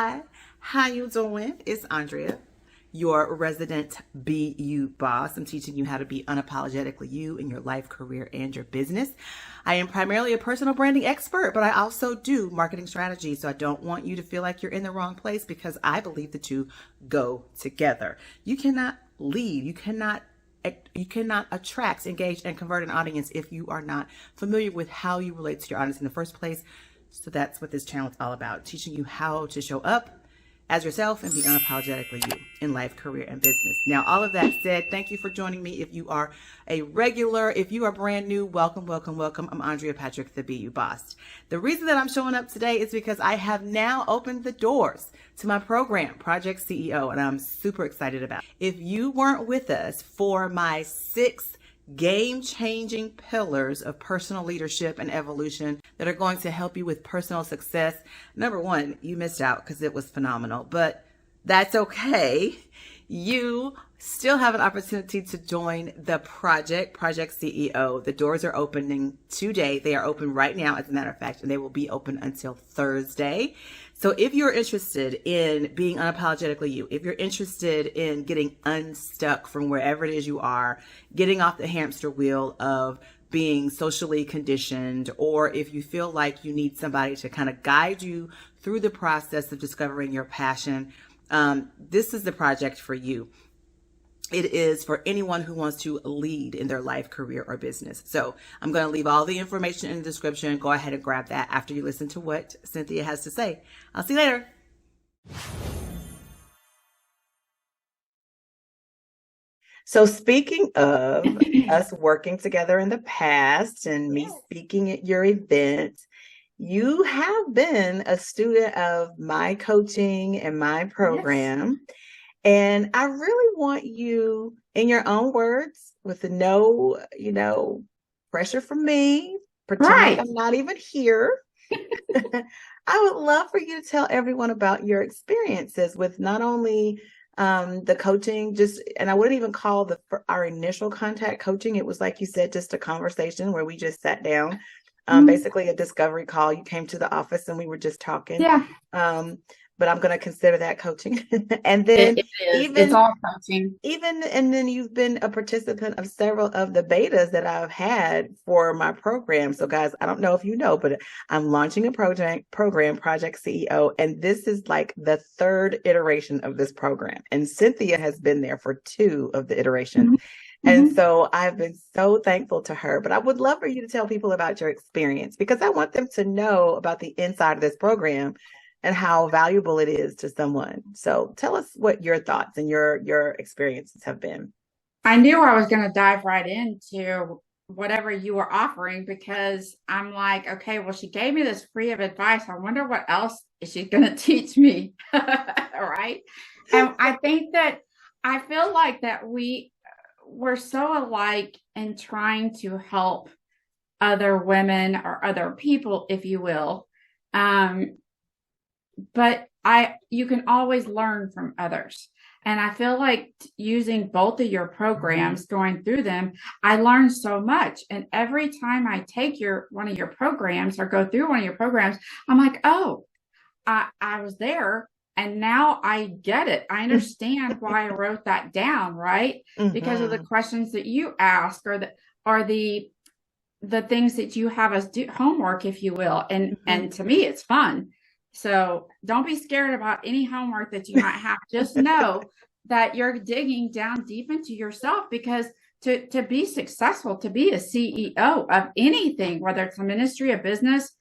Hi, how you doing? It's Andrea, your resident BU boss. I'm teaching you how to be unapologetically you in your life, career, and your business. I am primarily a personal branding expert, but I also do marketing strategy. So I don't want you to feel like you're in the wrong place because I believe the two go together. You cannot lead, you cannot attract, engage, and convert an audience if you are not familiar with how you relate to your audience in the first place. So that's what this channel is all about, teaching you how to show up as yourself and be unapologetically you in life, career, and business. Now, all of that said, thank you for joining me. If you are a regular, if you are brand new, welcome, welcome, welcome. I'm Andrea Patrick, the BU Boss. The reason that I'm showing up today is because I have now opened the doors to my program, Project CEO, and I'm super excited about it. If you weren't with us for my 6 game-changing pillars of personal leadership and evolution that are going to help you with personal success, number one, you missed out because it was phenomenal, but that's okay. You still have an opportunity to join the Project CEO. The doors are opening today. They are open right now, as a matter of fact, and they will be open until Thursday. So if you're interested in being unapologetically you, if you're interested in getting unstuck from wherever it is you are, getting off the hamster wheel of being socially conditioned, or if you feel like you need somebody to kind of guide you through the process of discovering your passion, this is the project for you. It is for anyone who wants to lead in their life, career, or business. So I'm going to leave all the information in the description. Go ahead and grab that after you listen to what Cynthia has to say. I'll see you later. So speaking of us working together in the past and me speaking at your event, you have been a student of my coaching and my program. Yes. And I really want you, in your own words, with no, pressure from me, pretend like I'm not even here. I would love for you to tell everyone about your experiences with not only the coaching, and I wouldn't even call our initial contact coaching. It was, like you said, just a conversation where we just sat down, basically a discovery call. You came to the office and we were just talking. Yeah. But I'm going to consider that coaching. And then it's all coaching. And then you've been a participant of several of the betas that I've had for my program. So guys, I don't know if you know, but I'm launching a program, Project CEO, and this is like the 3rd iteration of this program. And Cynthia has been there for 2 of the iterations. Mm-hmm. And so I've been so thankful to her, but I would love for you to tell people about your experience, because I want them to know about the inside of this program and how valuable it is to someone. So tell us what your thoughts and your experiences have been. I knew I was going to dive right into whatever you were offering, because I'm like, okay, well, she gave me this free of advice. I wonder what else is she going to teach me. All right. And I think that I feel like that we're so alike in trying to help other women or other people, if you will. But you can always learn from others. And I feel like using both of your programs, going through them, I learned so much. And every time I take one of your programs or go through one of your programs, I'm like, oh, I was there. And now I get it. I understand why I wrote that down, right? Mm-hmm. Because of the questions that you ask, or the things that you have us do, homework, if you will. And to me, it's fun. So don't be scared about any homework that you might have. Just know that you're digging down deep into yourself, because to be successful, to be a CEO of anything, whether it's a ministry, a business,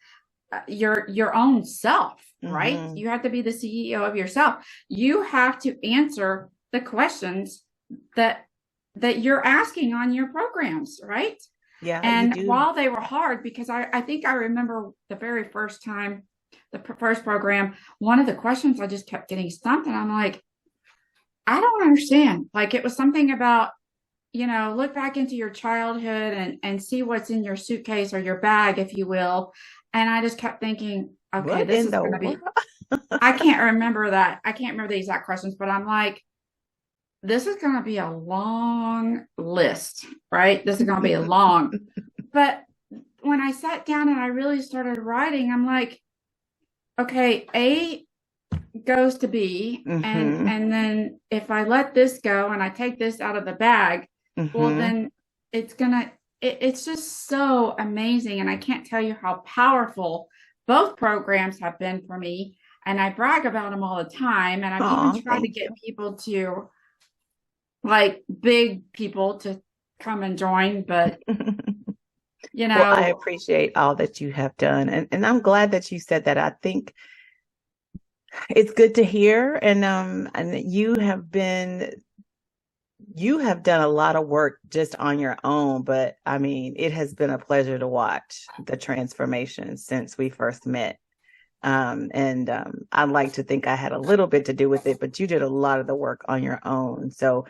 your own self, right? Mm-hmm. You have to be the CEO of yourself. You have to answer the questions that you're asking on your programs, right? Yeah. And while they were hard, because I think I remember the very first time, the first program, one of the questions I just kept getting stumped, and I'm like, I don't understand. Like, it was something about, look back into your childhood and see what's in your suitcase or your bag, if you will. And I just kept thinking, okay, this is going to be, I can't remember that. I can't remember the exact questions, but I'm like, this is going to be a long list, right? This is going to be a long, but when I sat down and I really started writing, I'm like, okay, goes to be, Mm-hmm. and then if I let this go and I take this out of the bag, well, Mm-hmm. then it's gonna it's just so amazing. And I can't tell you how powerful both programs have been for me. And I brag about them all the time. And I've even Oh, tried to thank get people to, like, big people to come and join, but you. you Well, I know, appreciate all that you have done. And I'm glad that you said that. I think it's good to hear. And you have done a lot of work just on your own, but I mean, it has been a pleasure to watch the transformation since we first met. I'd like to think I had a little bit to do with it, but you did a lot of the work on your own. So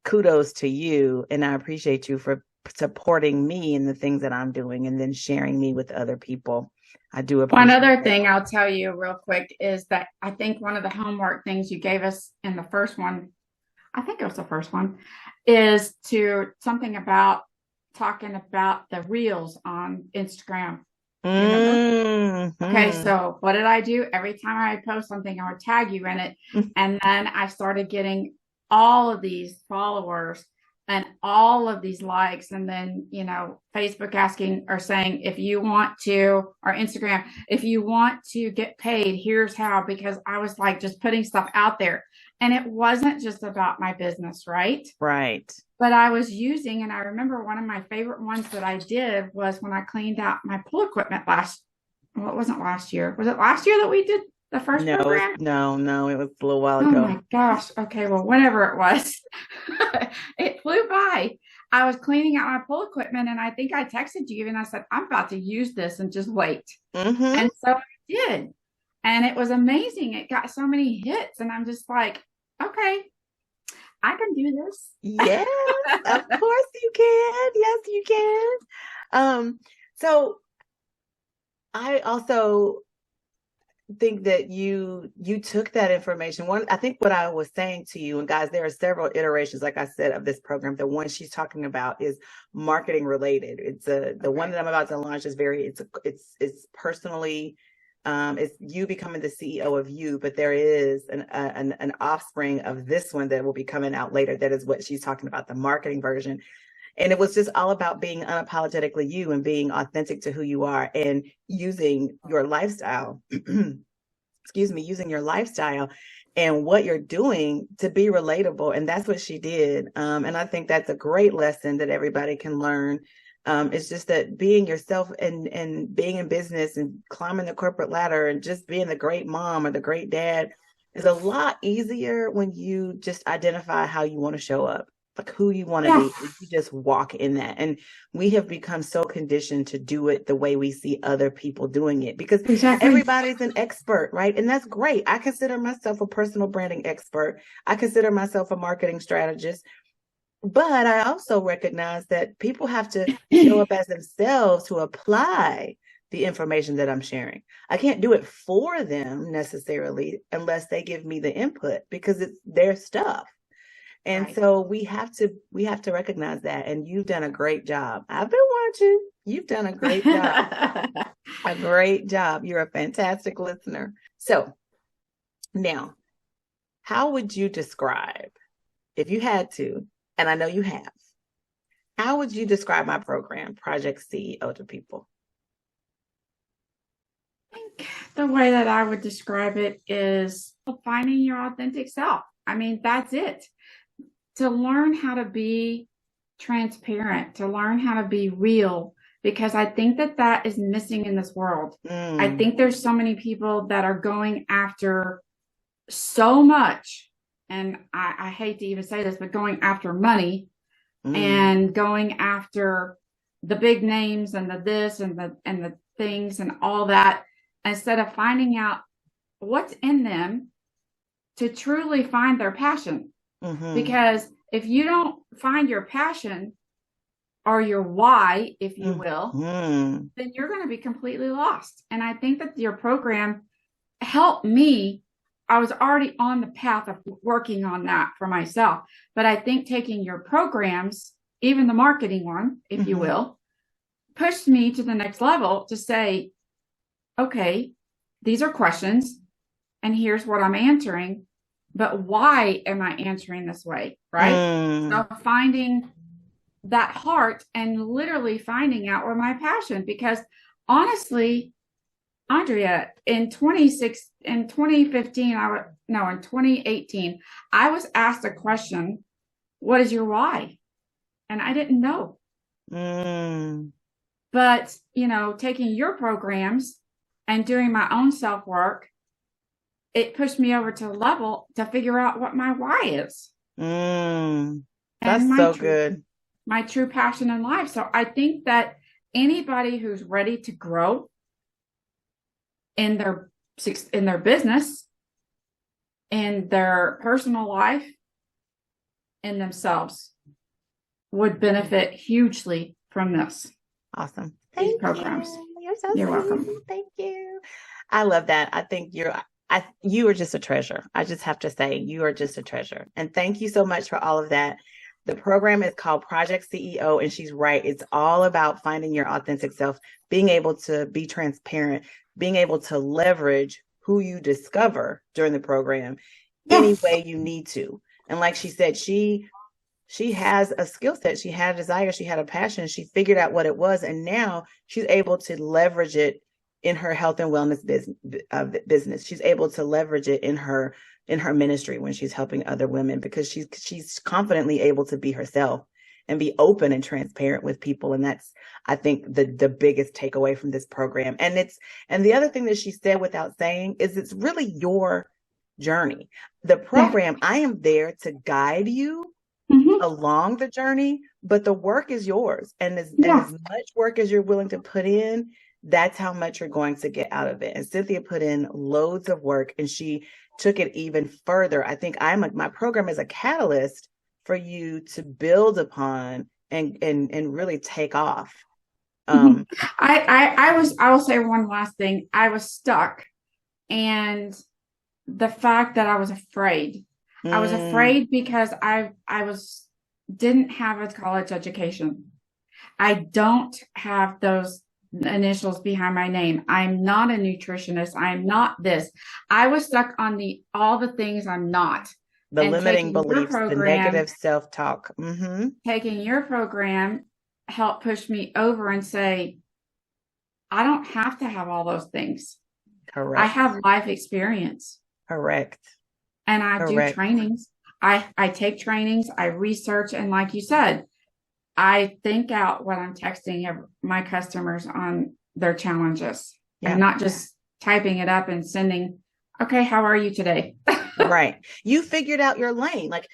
kudos to you. And I appreciate you for supporting me in the things that I'm doing and then sharing me with other people. I do one appreciate other it. thing I'll tell you real quick is that I think one of the homework things you gave us in the first one, I think it was the first one, is to something about talking about the reels on Instagram. You remember? Okay, Mm-hmm. so what did I do? Every time I post something, I would tag you in it. And then I started getting all of these followers and all of these likes. And then, Facebook asking or saying, if you want to, or Instagram, if you want to get paid, here's how, because I was like just putting stuff out there. And it wasn't just about my business, right? Right. But I was using, and I remember one of my favorite ones that I did was when I cleaned out my pool equipment well, it wasn't last year. Was it last year that we did the first program? No, it was a little while Oh ago. my gosh. Okay, well, whenever it was, it flew by. I was cleaning out my pool equipment, and I think I texted you and I said, I'm about to use this and just wait. Mm-hmm. And so I did. And it was amazing. It got so many hits, and I'm just like, okay, I can do this. Yes, of course you can. Yes, you can. So I also think that you took that information. I think what I was saying to you, and guys, there are several iterations, like I said, of this program. The one she's talking about is marketing related. The one that I'm about to launch is it's personally, it's you becoming the CEO of you, but there is an offspring of this one that will be coming out later. That is what she's talking about, the marketing version. And it was just all about being unapologetically you and being authentic to who you are and using your lifestyle, using your lifestyle and what you're doing to be relatable. And that's what she did. And I think that's a great lesson that everybody can learn. It's just that being yourself and being in business and climbing the corporate ladder and just being the great mom or the great dad is a lot easier when you just identify how you want to show up, like who you want to Yeah, be. You just walk in that. And we have become so conditioned to do it the way we see other people doing it because exactly. everybody's an expert, right? And that's great. I consider myself a personal branding expert. I consider myself a marketing strategist. But I also recognize that people have to show up as themselves to apply the information that I'm sharing. I can't do it for them necessarily unless they give me the input because it's their stuff. And Right. so we have to recognize that. And you've done a great job. I've been watching. You've done a great job. A great job. You're a fantastic listener. So now, how would you describe, if you had to, and I know you have, how would you describe my program, Project CEO, to people? I think the way that I would describe it is finding your authentic self. I mean, that's it. To learn how to be transparent, to learn how to be real, because I think that that is missing in this world. I Mm, think there's so many people that are going after so much, and I hate to even say this, but going after money mm, and going after the big names and the this and the things and all that, instead of finding out what's in them to truly find their passion. mm-hmm, Because if you don't find your passion or your why, if you will, mm-hmm, then you're going to be completely lost. And I think that your program helped me. I was already on the path of working on that for myself. But I think taking your programs, even the marketing one, if you mm-hmm. will, pushed me to the next level to say, okay, these are questions. and here's what I'm answering, but why am I answering this way? Right. So finding that heart and literally finding out where my passion, because honestly, Andrea, in 2018, I was asked a question, what is your why? And I didn't know. But, taking your programs and doing my own self work, it pushed me over to a level to figure out what my why is. That's so good. My true passion in life. So I think that anybody who's ready to grow in their business, in their personal life, in themselves, would benefit hugely from this. Awesome. These programs. You're welcome. Thank you. I love that. I think you are just a treasure. I just have to say, you are just a treasure. And thank you so much for all of that. The program is called Project CEO, and she's right. It's all about finding your authentic self, being able to be transparent, being able to leverage who you discover during the program any way you need to. And like she said, she has a skill set. She had a desire. She had a passion. She figured out what it was. And now she's able to leverage it in her health and wellness business. She's able to leverage it in her ministry when she's helping other women, because she's confidently able to be herself and be open and transparent with people. And that's, I think, the biggest takeaway from this program. And the other thing that she said without saying is it's really your journey. The program, I am there to guide you along the journey, but the work is yours. And as much work as you're willing to put in, that's how much you're going to get out of it. And Cynthia put in loads of work, and she took it even further. I think my program is a catalyst for you to build upon and really take off. I will say one last thing. I was stuck, and the fact that I was afraid. I was afraid because I didn't have a college education. I don't have those initials behind my name. I'm not a nutritionist. I'm not this. I was stuck on all the things I'm not. The limiting beliefs, the negative self-talk. Taking your program helped push me over and say, I don't have to have all those things. Correct. I have life experience. Correct. And I do trainings. I take trainings, I research, and like you said, I think out what I'm texting my customers on their challenges, and not just typing it up and sending, okay, how are you today? Right. You figured out your lane. Like,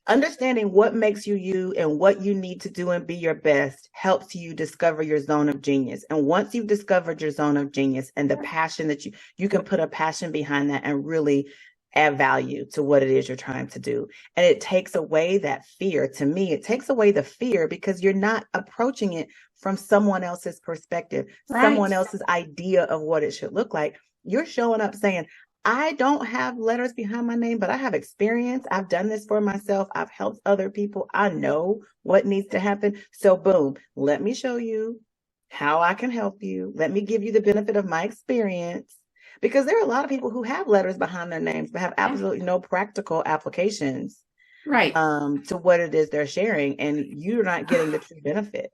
understanding what makes you you and what you need to do and be your best helps you discover your zone of genius. And once you've discovered your zone of genius and the passion that you can put a passion behind that and really add value to what it is you're trying to do. And it takes away that fear. To me, it takes away the fear, because you're not approaching it from someone else's perspective, someone else's idea of what it should look like. You're showing up saying, I don't have letters behind my name, but I have experience. I've done this for myself. I've helped other people. I know what needs to happen. So boom, let me show you how I can help you. Let me give you the benefit of my experience. Because there are a lot of people who have letters behind their names, but have absolutely no practical applications to what it is they're sharing. And you're not getting the true benefit.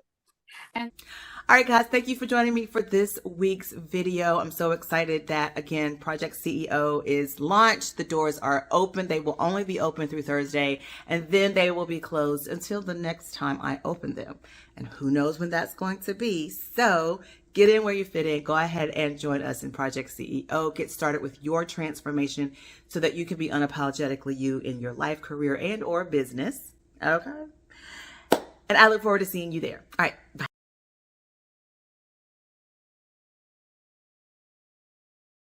All right, guys, thank you for joining me for this week's video. I'm so excited that, again, Project CEO is launched. The doors are open. They will only be open through Thursday, and then they will be closed until the next time I open them. And who knows when that's going to be. So get in where you fit in. Go ahead and join us in Project CEO. Get started with your transformation so that you can be unapologetically you in your life, career, and or business. Okay. And I look forward to seeing you there. All right. Bye.